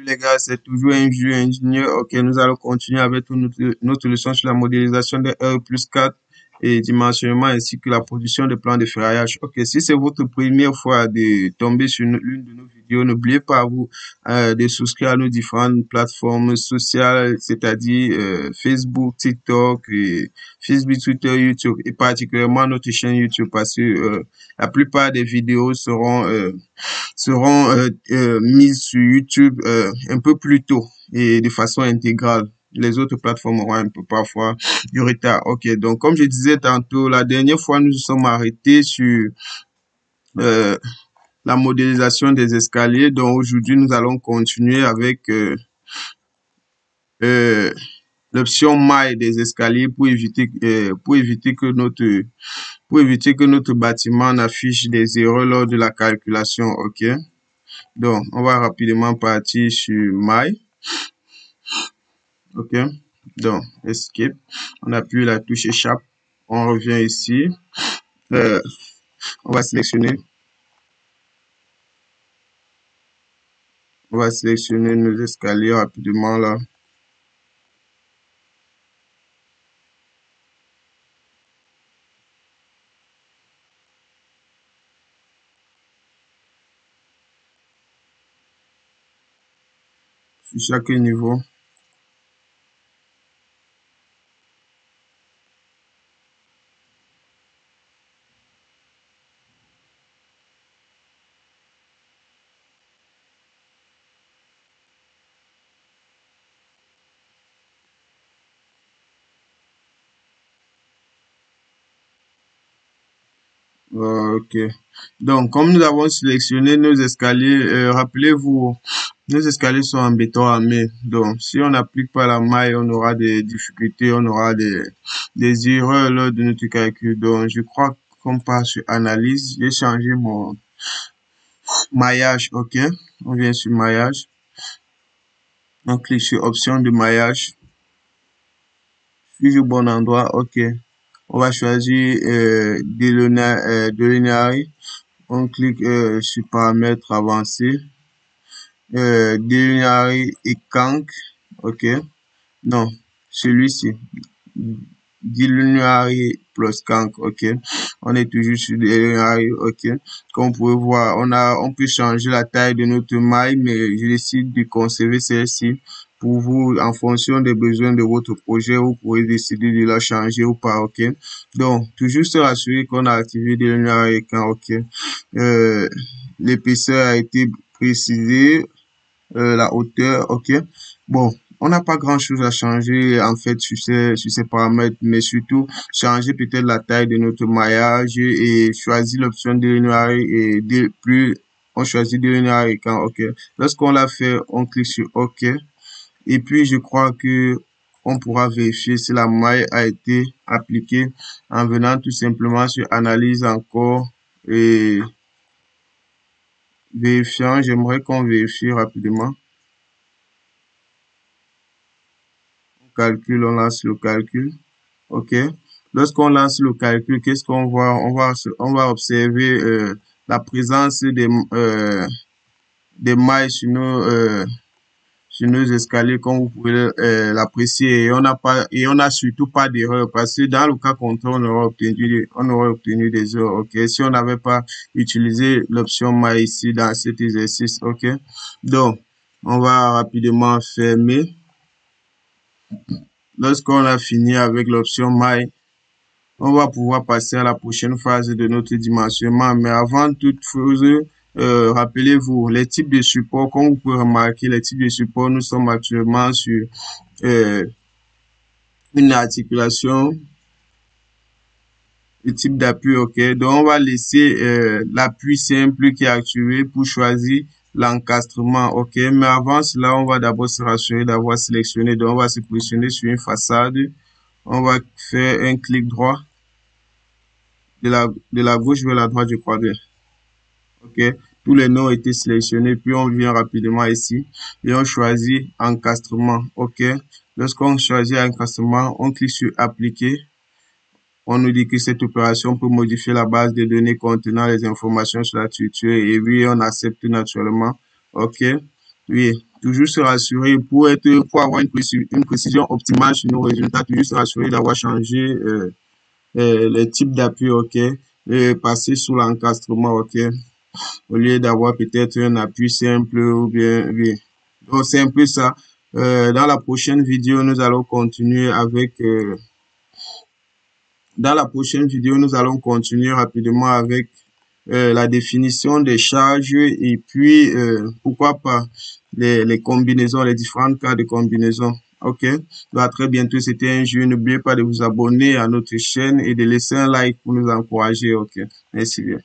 les gars, c'est toujours un jeu ingénieur. Ok, nous allons continuer avec notre leçon sur la modélisation des R+4 et dimensionnement ainsi que la production de plans de ferraillage. Ok, si c'est votre première fois de tomber sur l'une de nos vidéos, n'oubliez pas de souscrire à nos différentes plateformes sociales, c'est-à-dire Facebook, TikTok, et Facebook, Twitter, YouTube et particulièrement notre chaîne YouTube parce que la plupart des vidéos seront mises sur YouTube un peu plus tôt et de façon intégrale. Les autres plateformes auront un peu parfois du retard. Ok, donc comme je disais tantôt, la dernière fois, nous nous sommes arrêtés sur euh, la modélisation des escaliers. Donc aujourd'hui, nous allons continuer avec euh, l'option maille des escaliers pour éviter que notre bâtiment n'affiche des erreurs lors de la calculation. Ok. Donc, on va rapidement partir sur My. OK. Donc, Escape. On appuie la touche Échappe. On revient ici. On va sélectionner. On va sélectionner nos escaliers rapidement là. Sur chaque niveau. OK. Donc, comme nous avons sélectionné nos escaliers, rappelez-vous, nos escaliers sont en béton armé. Donc, si on n'applique pas la maille, on aura des difficultés, on aura des erreurs lors de notre calcul. Donc, je crois qu'on passe sur analyse. J'ai changé mon maillage. OK. On vient sur maillage. On clique sur option de maillage. Suis au bon endroit. OK. On va choisir delineary. On clique sur paramètres avancés. Delineary et Kank. OK. Non, celui-ci. Delineary plus Kank. OK. On est toujours sur Delineary. OK. Comme vous pouvez voir, on peut changer la taille de notre maille, mais je décide de conserver celle-ci. Pour vous, en fonction des besoins de votre projet, vous pouvez décider de la changer ou pas. OK. Donc, toujours se rassurer qu'on a activé Delineary et Kank. OK. L'épaisseur a été précisée. La hauteur, ok. Bon, on n'a pas grand-chose à changer en fait sur ces paramètres, mais surtout changer peut-être la taille de notre maillage et choisir l'option delineary et plus on choisit delineary quand ok. Lorsqu'on l'a fait, on clique sur ok et puis je crois que on pourra vérifier si la maille a été appliquée en venant tout simplement sur analyse encore et vérifiant. J'aimerais qu'on vérifie rapidement. Calcul, on lance le calcul. OK. Lorsqu'on lance le calcul, qu'est-ce qu'on voit? On va observer la présence des mailles sur nos escaliers, comme vous pouvez l'apprécier. Et on n'a surtout pas d'erreur parce que dans le cas contraire, on aurait obtenu des erreurs. OK. Si on n'avait pas utilisé l'option maille ici dans cet exercice. OK. Donc, on va rapidement fermer. Lorsqu'on a fini avec l'option maille, on va pouvoir passer à la prochaine phase de notre dimensionnement. Mais avant toute chose, rappelez-vous, les types de supports, comme vous pouvez remarquer, les types de supports, nous sommes actuellement sur une articulation, le type d'appui, ok. Donc, on va laisser l'appui simple qui est activé pour choisir l'encastrement, ok. Mais avant cela, on va d'abord se rassurer d'avoir sélectionné. Donc, on va se positionner sur une façade. On va faire un clic droit de la gauche vers la droite, je crois bien. OK. Tous les noms ont été sélectionnés, puis on vient rapidement ici et on choisit encastrement. OK. Lorsqu'on choisit encastrement, on clique sur appliquer. On nous dit que cette opération peut modifier la base de données contenant les informations sur la structure et oui, on accepte naturellement. OK. Oui, toujours se rassurer pour avoir une précision optimale sur nos résultats, toujours se rassurer d'avoir changé les types d'appui, ok, et passer sous l'encastrement, ok, au lieu d'avoir peut-être un appui simple ou bien, oui. Donc, c'est un peu ça. Dans la prochaine vidéo, nous allons continuer avec, dans la prochaine vidéo, nous allons continuer rapidement avec la définition des charges et puis, pourquoi pas, les combinaisons, les différents cas de combinaison. OK? Donc, à très bientôt. C'était un jeu. N'oubliez pas de vous abonner à notre chaîne et de laisser un like pour nous encourager. OK? Merci bien.